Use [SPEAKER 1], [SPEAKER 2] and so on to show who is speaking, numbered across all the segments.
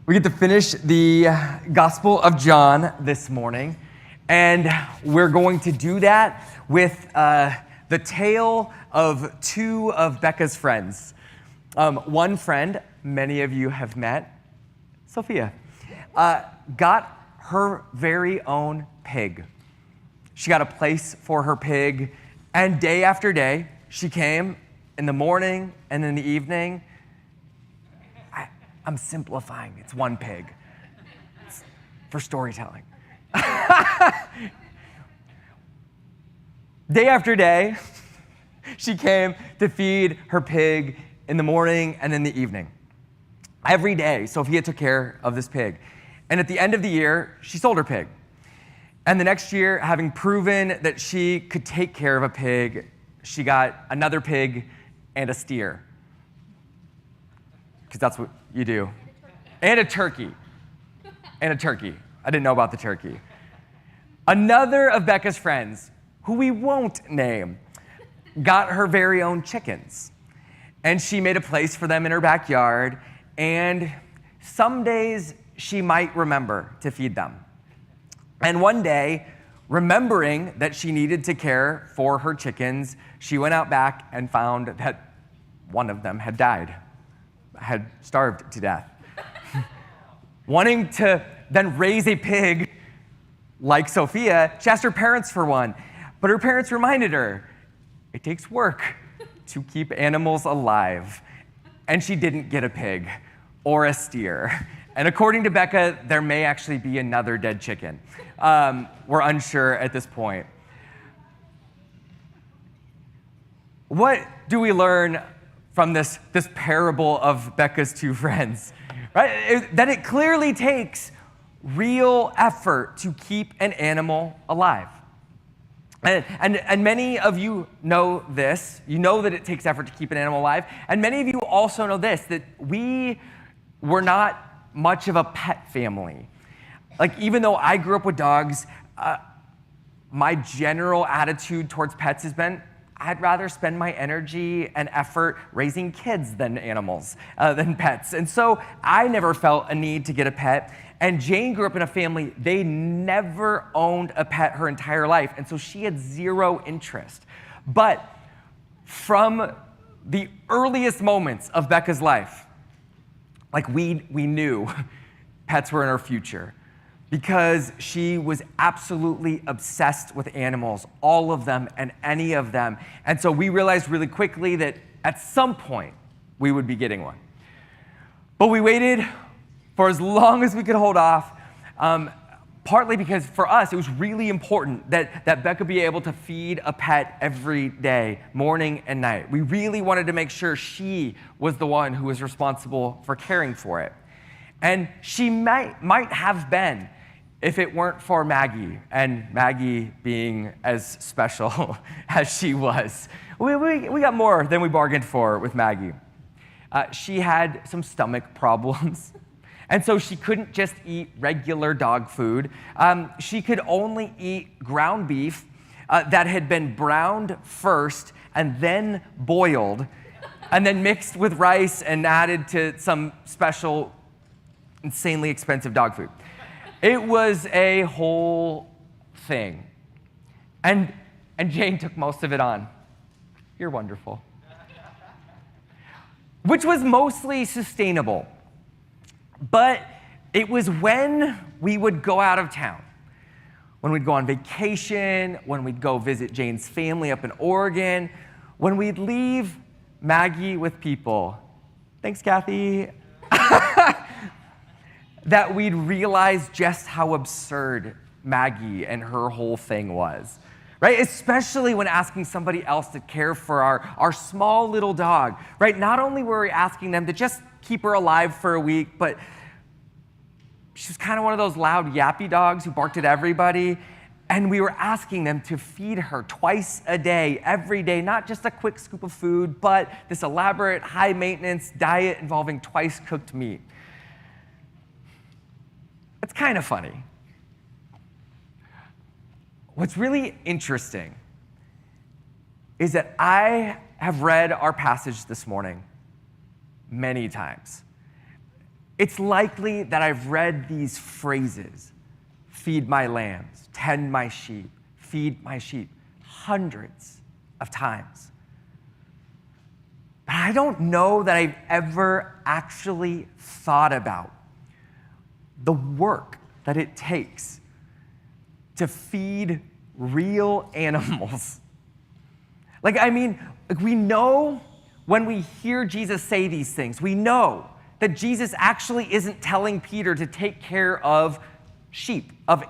[SPEAKER 1] We get to finish the Gospel of John this morning, and we're going to do that with the tale of two of Becca's friends. One friend, many of you have met, Sophia, got her very own pig. She got a place for her pig, and day after day, she came in the morning and in the evening. I'm simplifying. It's one pig. It's for storytelling. Day after day, she came to feed her pig in the morning and in the evening. Every day, Sophia took care of this pig. And at the end of the year, she sold her pig. And the next year, having proven that she could take care of a pig, she got another pig and a steer. Because that's what you do. And a turkey. And a turkey. I didn't know about the turkey. Another of Becca's friends, who we won't name, got her very own chickens. And she made a place for them in her backyard. And some days she might remember to feed them. And one day, remembering that she needed to care for her chickens, she went out back and found that one of them had died. Had starved to death. Wanting to then raise a pig like Sophia, she asked her parents for one. But her parents reminded her, it takes work to keep animals alive. And she didn't get a pig or a steer. And according to Becca, there may actually be another dead chicken. We're unsure at this point. What do we learn from this parable of Becca's two friends, right? That it clearly takes real effort to keep an animal alive. And many of you know this. You know that it takes effort to keep an animal alive. And many of you also know this, that we were not much of a pet family. Like, even though I grew up with dogs, my general attitude towards pets has been, I'd rather spend my energy and effort raising kids than animals, than pets. And so I never felt a need to get a pet. And Jane grew up in a family, they never owned a pet her entire life. And so she had zero interest. But from the earliest moments of Becca's life, like we knew pets were in her future. Because she was absolutely obsessed with animals, all of them and any of them. And so we realized really quickly that at some point we would be getting one. But we waited for as long as we could hold off, partly because for us it was really important that Becca be able to feed a pet every day, morning and night. We really wanted to make sure she was the one who was responsible for caring for it. And she might have been if it weren't for Maggie, and Maggie being as special as she was. We got more than we bargained for with Maggie. She had some stomach problems, and so she couldn't just eat regular dog food. She could only eat ground beef that had been browned first and then boiled, and then mixed with rice and added to some special insanely expensive dog food. It was a whole thing. And Jane took most of it on. You're wonderful. Which was mostly sustainable. But it was when we would go out of town, when we'd go on vacation, when we'd go visit Jane's family up in Oregon, when we'd leave Maggie with people. Thanks, Kathy. That we'd realize just how absurd Maggie and her whole thing was, right? Especially when asking somebody else to care for our small little dog, right? Not only were we asking them to just keep her alive for a week, but she was kind of one of those loud, yappy dogs who barked at everybody, and we were asking them to feed her twice a day, every day, not just a quick scoop of food, but this elaborate, high-maintenance diet involving twice-cooked meat. It's kind of funny. What's really interesting is that I have read our passage this morning many times. it's likely that I've read these phrases, feed my lambs, tend my sheep, feed my sheep, hundreds of times. But I don't know that I've ever actually thought about the work that it takes to feed real animals. We know when we hear Jesus say these things, we know that Jesus actually isn't telling Peter to take care of sheep, of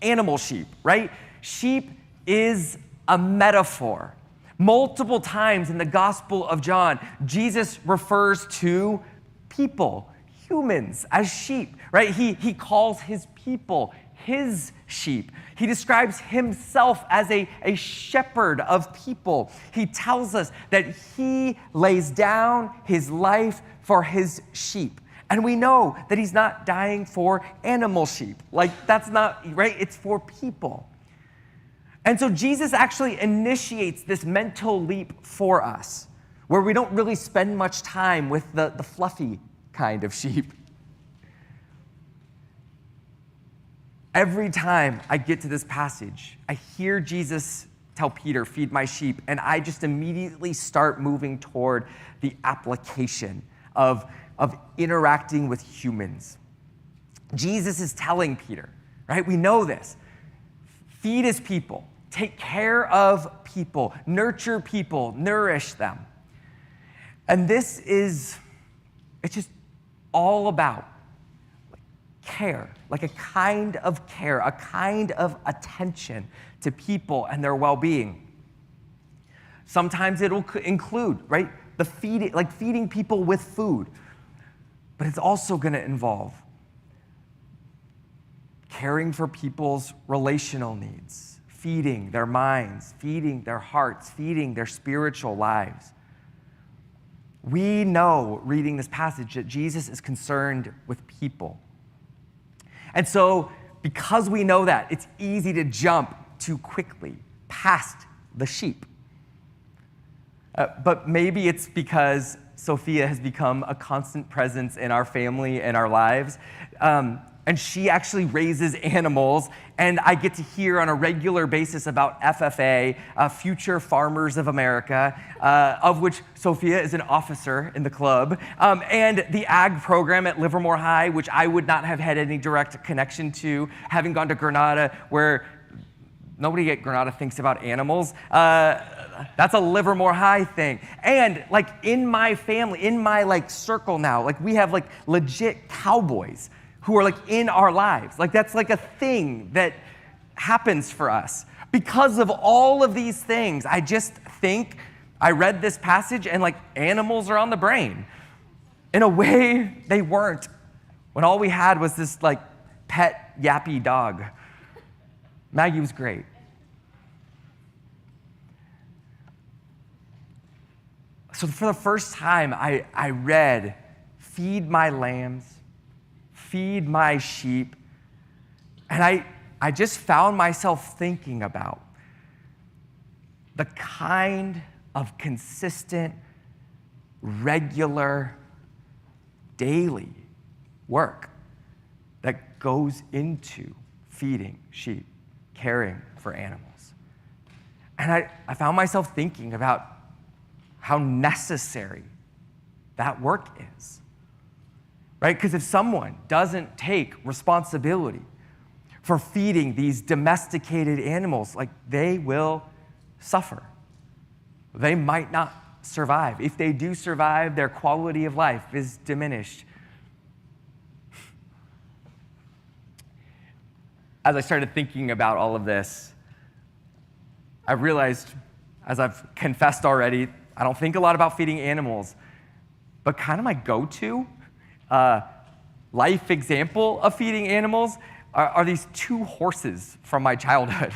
[SPEAKER 1] animal sheep, right? Sheep is a metaphor. Multiple times in the Gospel of John, Jesus refers to people, humans, as sheep, right? He calls his people his sheep. He describes himself as a shepherd of people. He tells us that he lays down his life for his sheep. And we know that he's not dying for animal sheep. That's not, right? It's for people. And so Jesus actually initiates this mental leap for us, where we don't really spend much time with the fluffy kind of sheep. Every time I get to this passage, I hear Jesus tell Peter, feed my sheep, and I just immediately start moving toward the application of interacting with humans. Jesus is telling Peter, right? We know this. Feed his people, take care of people, nurture people, nourish them. And it's just all about care, like a kind of care, a kind of attention to people and their well-being. Sometimes it'll include, right, feeding people with food, but it's also going to involve caring for people's relational needs, feeding their minds, feeding their hearts, feeding their spiritual lives. We know, reading this passage, that Jesus is concerned with people. And so, because we know that, it's easy to jump too quickly past the sheep. But maybe it's because Sophia has become a constant presence in our family and our lives. And she actually raises animals, and I get to hear on a regular basis about FFA, Future Farmers of America, of which Sophia is an officer in the club, and the ag program at Livermore High, which I would not have had any direct connection to, having gone to Granada, where nobody at Granada thinks about animals. That's a Livermore High thing. And in my family, in my circle now, we have legit cowboys who are in our lives. That's a thing that happens for us. Because of all of these things, I just think I read this passage and animals are on the brain. In a way, they weren't when all we had was this pet yappy dog. Maggie was great. So for the first time, I read, feed my lambs, feed my sheep. And I just found myself thinking about the kind of consistent, regular, daily work that goes into feeding sheep, caring for animals. And I found myself thinking about how necessary that work is. Right? Because if someone doesn't take responsibility for feeding these domesticated animals, they will suffer. They might not survive. If they do survive, their quality of life is diminished. As I started thinking about all of this, I realized, as I've confessed already, I don't think a lot about feeding animals, but kind of my go-to life example of feeding animals are these two horses from my childhood.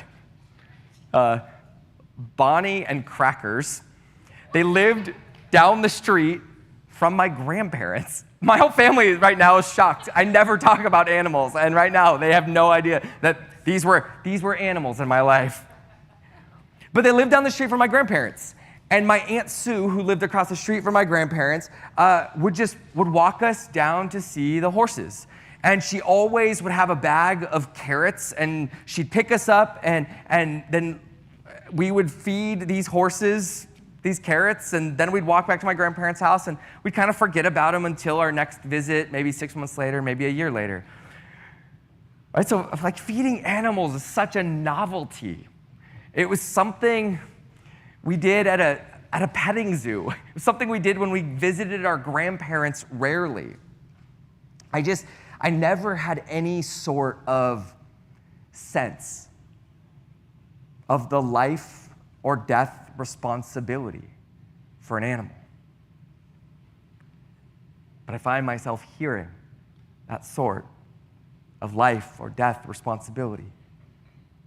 [SPEAKER 1] Bonnie and Crackers. They lived down the street from my grandparents. My whole family right now is shocked. I never talk about animals, and right now they have no idea that these were animals in my life. But they lived down the street from my grandparents. And my Aunt Sue, who lived across the street from my grandparents, would walk us down to see the horses. And she always would have a bag of carrots, and she'd pick us up, and then we would feed these horses these carrots, and then we'd walk back to my grandparents' house, and we'd kind of forget about them until our next visit, maybe 6 months later, maybe a year later. Right? So like feeding animals is such a novelty. It was something we did at a petting zoo. It was something we did when we visited our grandparents rarely. I never had any sort of sense of the life or death responsibility for an animal. But I find myself hearing that sort of life or death responsibility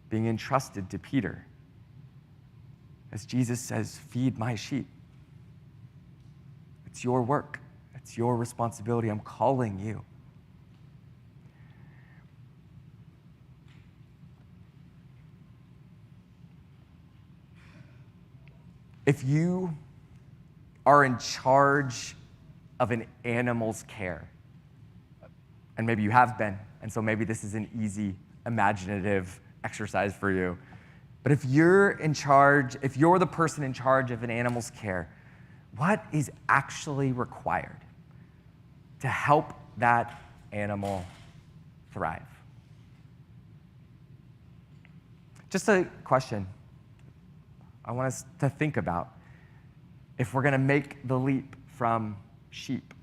[SPEAKER 1] being entrusted to Peter. As Jesus says, feed my sheep. It's your work. It's your responsibility. I'm calling you. If you are in charge of an animal's care, and maybe you have been, and so maybe this is an easy, imaginative exercise for you, but if you're the person in charge of an animal's care, what is actually required to help that animal thrive? Just a question I want us to think about. If we're going to make the leap from sheep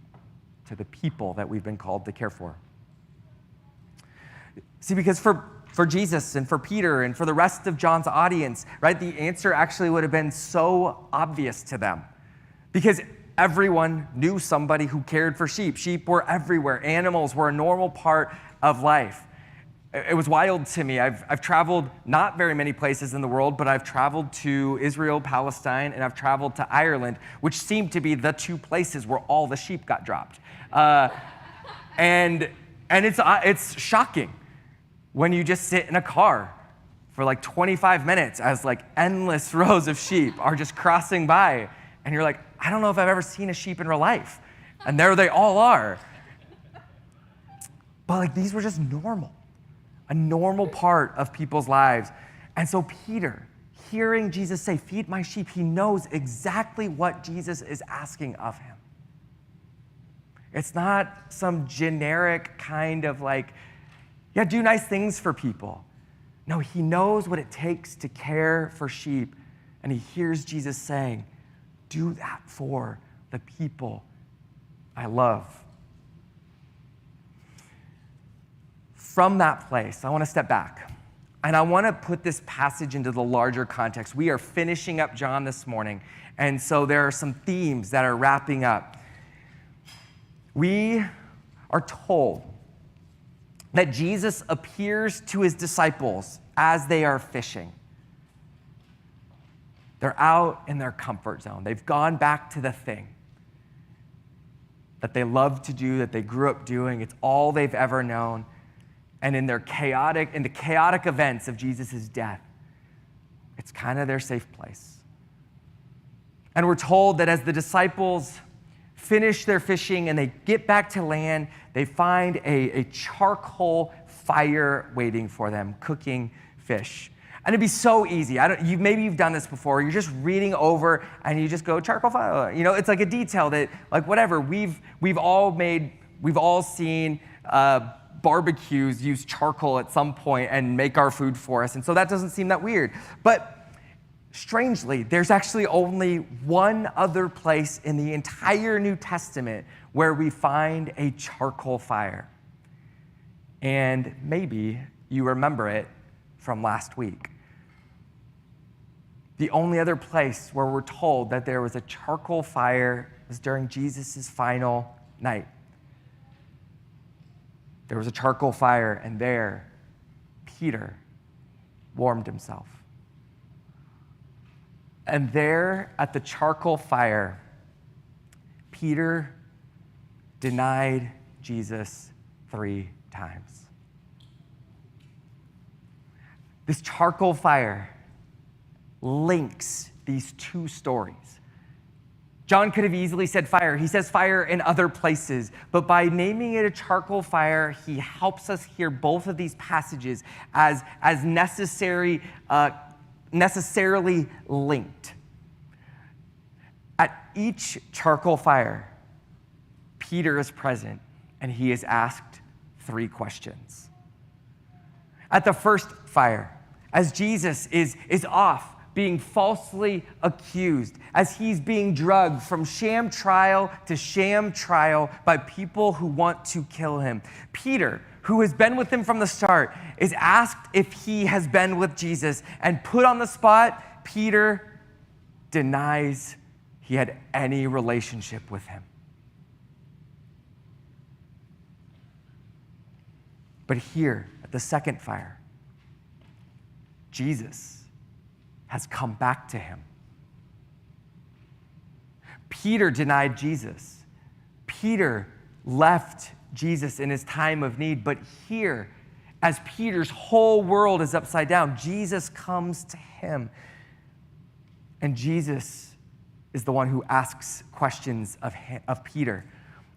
[SPEAKER 1] to the people that we've been called to care for. See, because for Jesus and for Peter and for the rest of John's audience, right, the answer actually would have been so obvious to them. Because everyone knew somebody who cared for sheep. Sheep were everywhere. Animals were a normal part of life. It was wild to me. I've traveled not very many places in the world, but I've traveled to Israel, Palestine, and I've traveled to Ireland, which seemed to be the two places where all the sheep got dropped. And it's shocking when you just sit in a car for like 25 minutes as like endless rows of sheep are just crossing by, and you're like, I don't know if I've ever seen a sheep in real life. And there they all are. But like these were just normal. A normal part of people's lives. And so Peter, hearing Jesus say, feed my sheep, he knows exactly what Jesus is asking of him. It's not some generic kind of like, yeah, do nice things for people. No, he knows what it takes to care for sheep. And he hears Jesus saying, do that for the people I love. From that place, I want to step back, and I want to put this passage into the larger context. We are finishing up John this morning, and so there are some themes that are wrapping up. We are told that Jesus appears to his disciples as they are fishing. They're out in their comfort zone. They've gone back to the thing that they love to do, that they grew up doing. It's all they've ever known. And in the chaotic events of Jesus' death, it's kind of their safe place. And we're told that as the disciples finish their fishing and they get back to land, they find a charcoal fire waiting for them, cooking fish. And it'd be so easy. Maybe you've done this before. You're just reading over and you just go, charcoal fire. You know, it's like a detail that, like whatever, we've all seen barbecues use charcoal at some point and make our food for us. And so that doesn't seem that weird. But strangely, there's actually only one other place in the entire New Testament where we find a charcoal fire. And maybe you remember it from last week. The only other place where we're told that there was a charcoal fire was during Jesus' final night. There was a charcoal fire, and there, Peter warmed himself. And there at the charcoal fire, Peter denied Jesus 3 times. This charcoal fire links these two stories. John could have easily said fire. He says fire in other places, but by naming it a charcoal fire, he helps us hear both of these passages as necessarily linked. At each charcoal fire, Peter is present, and he is asked 3 questions. At the first fire, as Jesus is off being falsely accused, as he's being drugged from sham trial to sham trial by people who want to kill him, Peter, who has been with him from the start, is asked if he has been with Jesus, and put on the spot, Peter denies he had any relationship with him. But here, at the second fire, Jesus has come back to him. Peter denied Jesus. Peter left Jesus in his time of need. But here, as Peter's whole world is upside down, Jesus comes to him. And Jesus is the one who asks questions of Peter.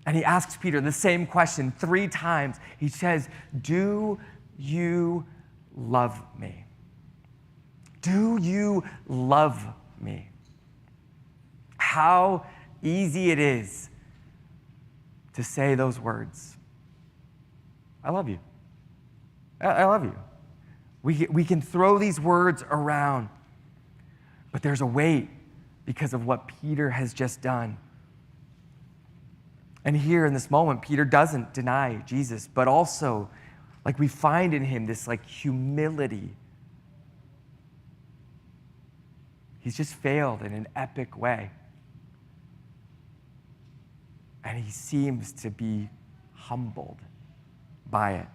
[SPEAKER 1] And he asks Peter the same question 3 times. He says, "Do you love me? Do you love me?" How easy it is to say those words. I love you. I love you. We can throw these words around, but there's a weight because of what Peter has just done. And here in this moment, Peter doesn't deny Jesus, but also, like, we find in him this humility. He's just failed in an epic way. And he seems to be humbled by it.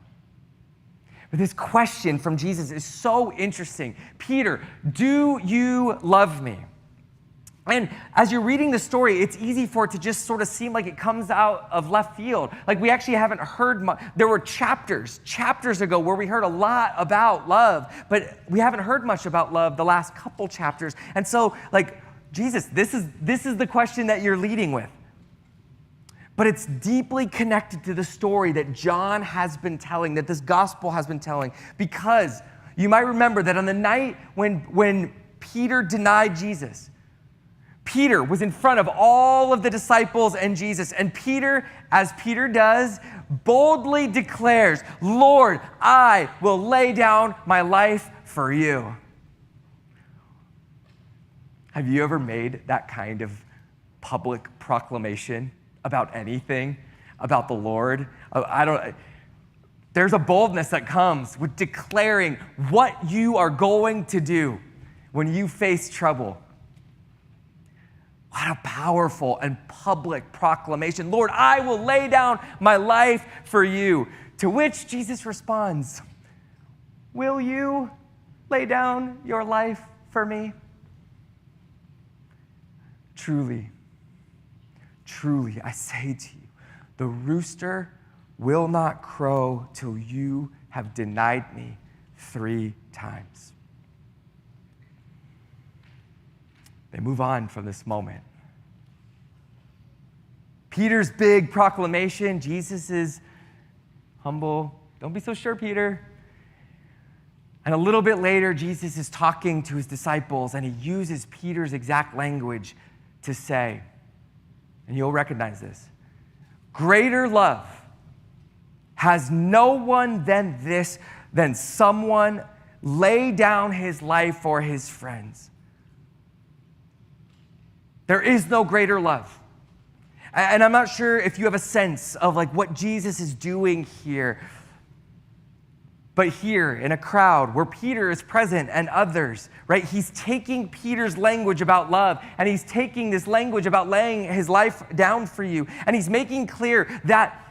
[SPEAKER 1] But this question from Jesus is so interesting. Peter, do you love me? And as you're reading the story, it's easy for it to just sort of seem like it comes out of left field. Like we actually haven't heard much. There were chapters ago where we heard a lot about love, but we haven't heard much about love the last couple chapters. And so, Jesus, this is the question that you're leading with. But it's deeply connected to the story that John has been telling, that this gospel has been telling, because you might remember that on the night when Peter denied Jesus, Peter was in front of all of the disciples and Jesus, and Peter, as Peter does, boldly declares, "Lord, I will lay down my life for you." Have you ever made that kind of public proclamation about anything, about the Lord? There's a boldness that comes with declaring what you are going to do when you face trouble. What a powerful and public proclamation. "Lord, I will lay down my life for you." To which Jesus responds, "Will you lay down your life for me?" Truly, truly, I say to you, the rooster will not crow till you have denied me 3 times. They move on from this moment. Peter's big proclamation, Jesus is humble. "Don't be so sure, Peter." And a little bit later, Jesus is talking to his disciples, and he uses Peter's exact language to say, and you'll recognize this, "Greater love has no one than someone lay down his life for his friends." There is no greater love. And I'm not sure if you have a sense of what Jesus is doing here. But here in a crowd where Peter is present and others, right? He's taking Peter's language about love, and he's taking this language about laying his life down for you. And he's making clear that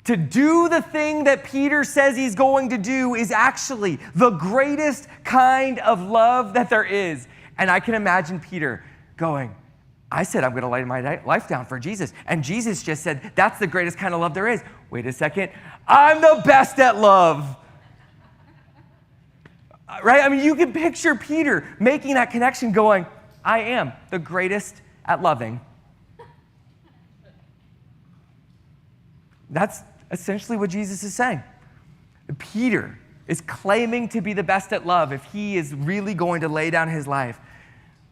[SPEAKER 1] to do the thing that Peter says he's going to do is actually the greatest kind of love that there is. And I can imagine Peter going, "I said I'm going to lay my life down for Jesus. And Jesus just said, that's the greatest kind of love there is. Wait a second. I'm the best at love. Right? I mean, you can picture Peter making that connection going, I am the greatest at loving. That's essentially what Jesus is saying. Peter is claiming to be the best at love if he is really going to lay down his life.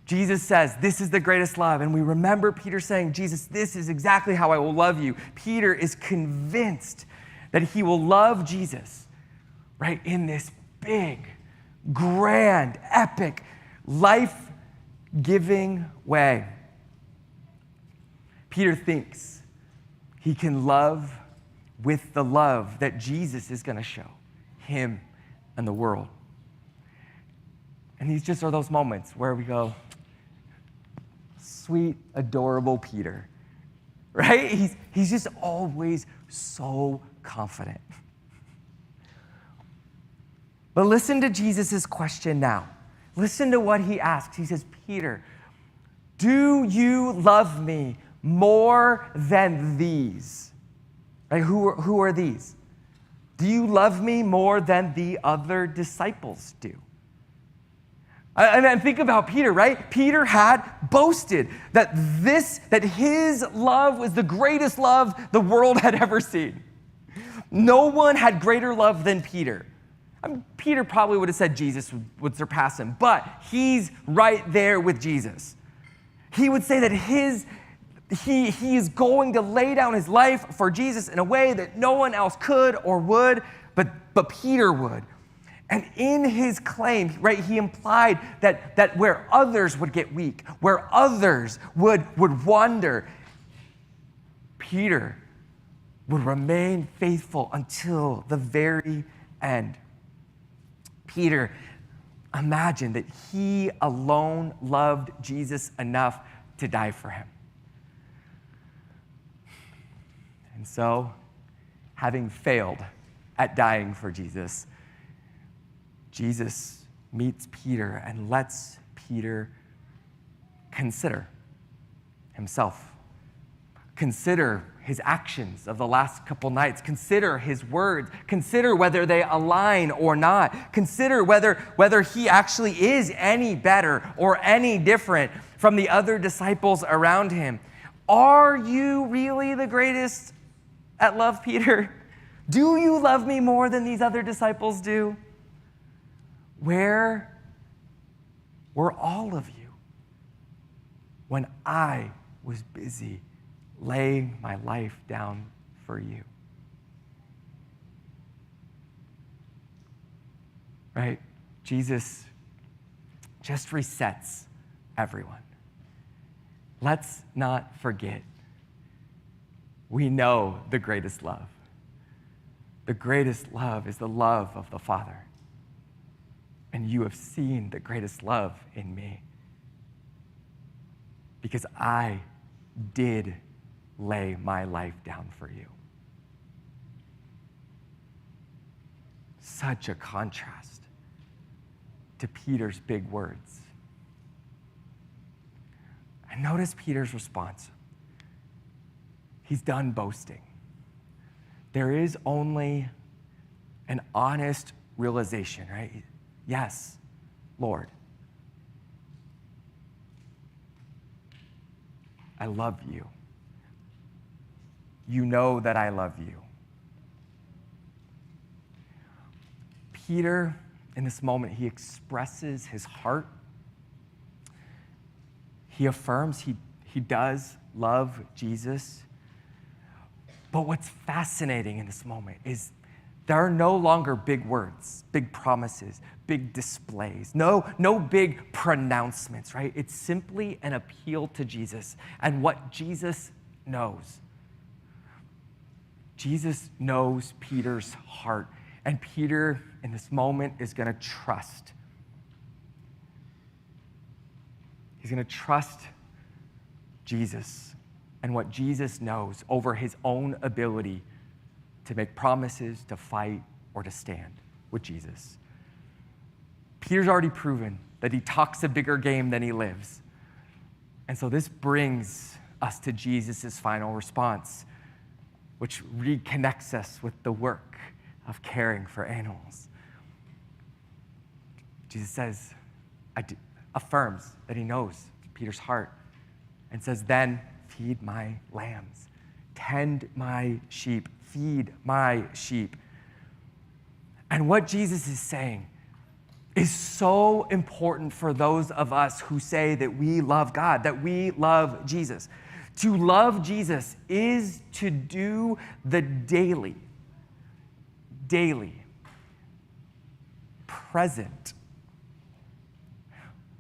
[SPEAKER 1] Jesus says, this is the greatest love. And we remember Peter saying, Jesus, this is exactly how I will love you. Peter is convinced that he will love Jesus, right, in this big, grand, epic, life-giving way. Peter thinks he can love with the love that Jesus is going to show him and the world. And these just are those moments where we go, sweet, adorable Peter, right? He's just always so confident. But listen to Jesus' question now. Listen to what he asks. He says, Peter, do you love me more than these? Right? Who are these? Do you love me more than the other disciples do? And think about Peter, right? Peter had boasted that his love was the greatest love the world had ever seen. No one had greater love than Peter. I mean, Peter probably would have said Jesus would surpass him, but he's right there with Jesus. He would say that he is going to lay down his life for Jesus in a way that no one else could or would, but Peter would. And in his claim, right, he implied that where others would get weak, where others would wander, Peter would remain faithful until the very end. Peter imagined that he alone loved Jesus enough to die for him. And so, having failed at dying for Jesus, Jesus meets Peter and lets Peter consider himself. Consider his actions of the last couple nights. Consider his words. Consider whether they align or not. Consider whether he actually is any better or any different from the other disciples around him. Are you really the greatest at love, Peter? Do you love me more than these other disciples do? Where were all of you when I was busy laying my life down for you? Right? Jesus just resets everyone. Let's not forget, we know the greatest love. The greatest love is the love of the Father. And you have seen the greatest love in me, because I did lay my life down for you. Such a contrast to Peter's big words. And notice Peter's response. He's done boasting. There is only an honest realization, right? Yes, Lord, I love you. You know that I love you. Peter, in this moment, he expresses his heart. He affirms he does love Jesus. But what's fascinating in this moment is there are no longer big words, big promises, big displays, no big pronouncements, right? It's simply an appeal to Jesus and what Jesus knows. Jesus knows Peter's heart, and Peter, in this moment, is going to trust. He's going to trust Jesus and what Jesus knows over his own ability to make promises, to fight, or to stand with Jesus. Peter's already proven that he talks a bigger game than he lives. And so this brings us to Jesus' final response, which reconnects us with the work of caring for animals. Jesus says, affirms that he knows Peter's heart and says, then feed my lambs, tend my sheep, feed my sheep. And what Jesus is saying is so important for those of us who say that we love God, that we love Jesus. To love Jesus is to do the daily, present,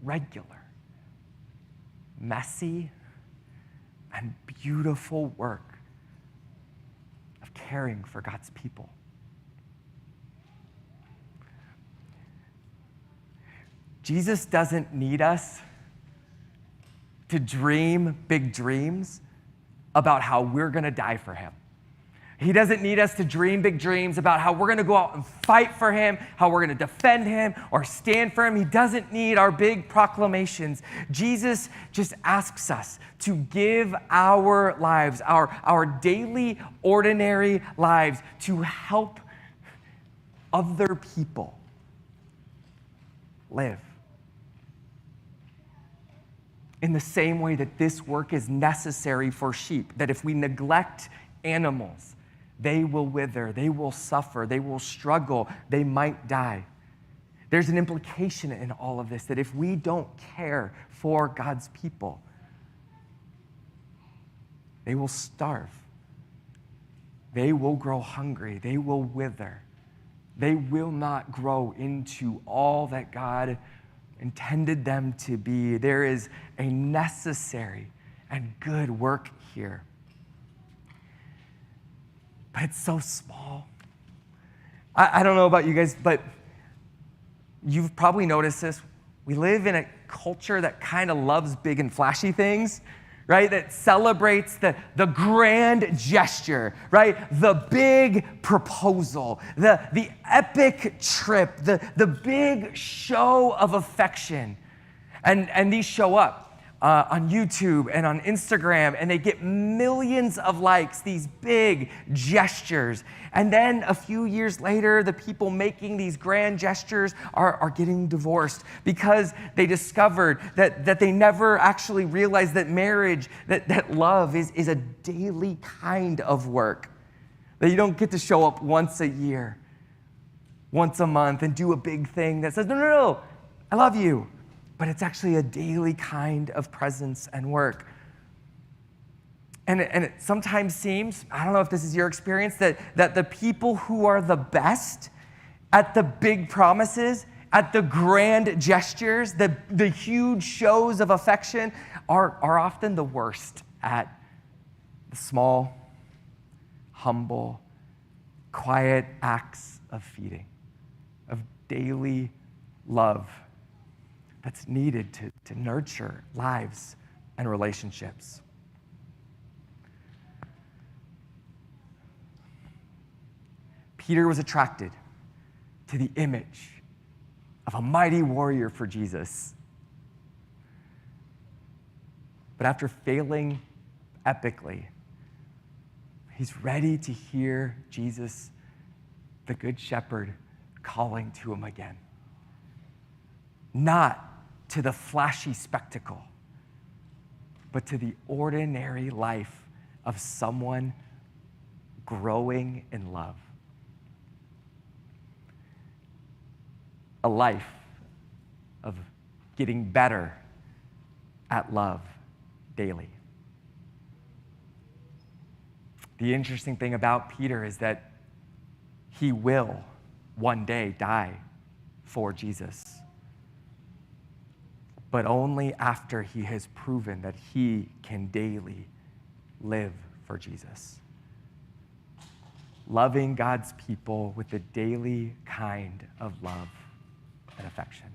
[SPEAKER 1] regular, messy, and beautiful work of caring for God's people. Jesus doesn't need us to dream big dreams about how we're going to die for him. He doesn't need us to dream big dreams about how we're going to go out and fight for him, how we're going to defend him or stand for him. He doesn't need our big proclamations. Jesus just asks us to give our lives, our daily, ordinary lives, to help other people live. In the same way that this work is necessary for sheep, that if we neglect animals, they will wither, they will suffer, they will struggle, they might die. There's an implication in all of this that if we don't care for God's people, they will starve, they will grow hungry, they will wither, they will not grow into all that God intended them to be. There is a necessary and good work here. But it's so small. I don't know about you guys, but you've probably noticed this. We live in a culture that kind of loves big and flashy things, right? That celebrates the grand gesture, right? The big proposal, the epic trip, the big show of affection. And these show up on YouTube and on Instagram, and they get millions of likes, these big gestures. And then a few years later, the people making these grand gestures are getting divorced because they discovered that they never actually realized that marriage, that love is a daily kind of work. That you don't get to show up once a year, once a month, and do a big thing that says, no, I love you. But it's actually a daily kind of presence and work. And it sometimes seems, I don't know if this is your experience, that the people who are the best at the big promises, at the grand gestures, the huge shows of affection, are often the worst at the small, humble, quiet acts of feeding, of daily love that's needed to nurture lives and relationships. Peter was attracted to the image of a mighty warrior for Jesus. But after failing epically, he's ready to hear Jesus, the Good Shepherd, calling to him again. Not to the flashy spectacle, but to the ordinary life of someone growing in love. A life of getting better at love daily. The interesting thing about Peter is that he will one day die for Jesus, but only after he has proven that he can daily live for Jesus. Loving God's people with the daily kind of love and affection.